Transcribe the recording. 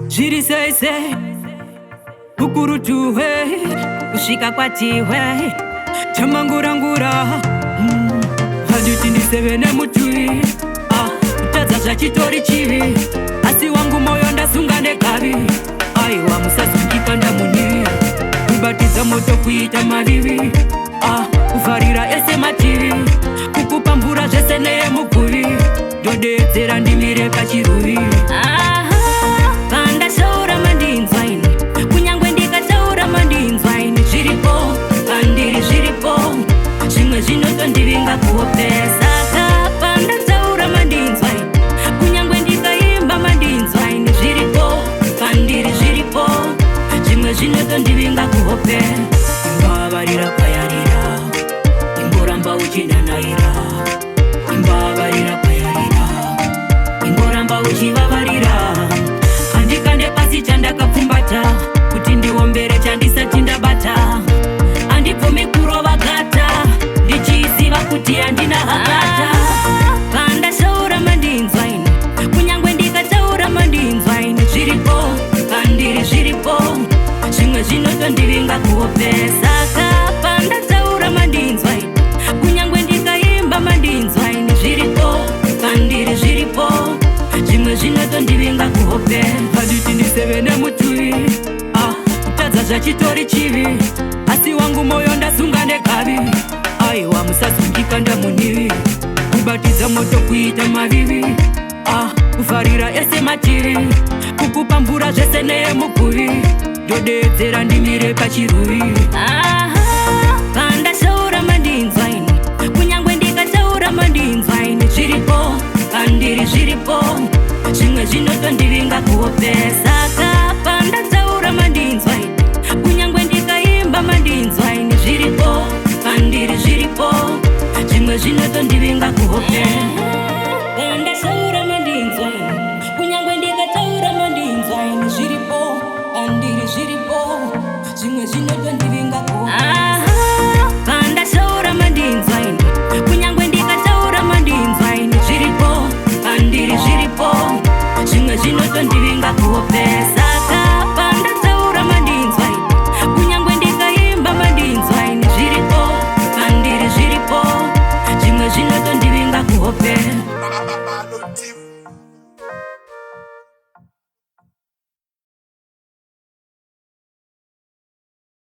Jiri sei sei ukurutuwe ushika kwatiwe chamangurangura haditi ndisevene mutui utadza zvachitori chivi asi wangu moyo ndasunga nekavi aiwa musasungika ndamunivi kubatidza moto kuita mavivi kuvharira ese mativi kukupa mvura zvese neyemuguvi ndodedzera ndimire pachiruvi pandashaura mandinzwa ini kunyangwe ndikataura mandinzwa ini zviripo pandiri zviripo zvimwe zvinotondivinga kuhope saka pandataura mandinzwa ini kunyangwe ndikaimba mandinzwa ini zviripo pandiri zviripo zvimwe zvinotondivinga kuhope imbavarira kwayarira imboramba uchinanaira imbavarira kwayarira imboramba uchivavarira andikande pasi chandakapfumbata kuti ndiombere chandisati ndabata andibvumi kurova gata ndichiziva kuti handina hakata pandashaura mandinzwa ini kunyangwe ndikataura mandinzwa ini zviripo pandiri zviripo zvimwe zvinotondivinga kuhope saka pandataura mandinzwa ini kunyangwe ndikaimba mandinzwa ini zviripo pandiri zviripo zvimwe zvinotondivinga kuhope haditi ndisevene mutui kutadza zvachitori chivi asi wangu moyo ndasunga nekavi aiwa musasungika ndamunivi kubatidza moto kuita mavivi kuvharira ese mativi kukupa mvura zvese neyemuguvi ndodedzera ndimire pachiruvi pandashaura mandinzwa ini kunyangwe ndikataura mandinzwa ini zviripo pandiri zviripo zvimwe zvinotondivinga kuhope saka pandataura mandinzwa ini kunyangwe ndikaimba mandinzwa ini zviripo pandiri zviripo zvimwe zvinotondivinga kuhope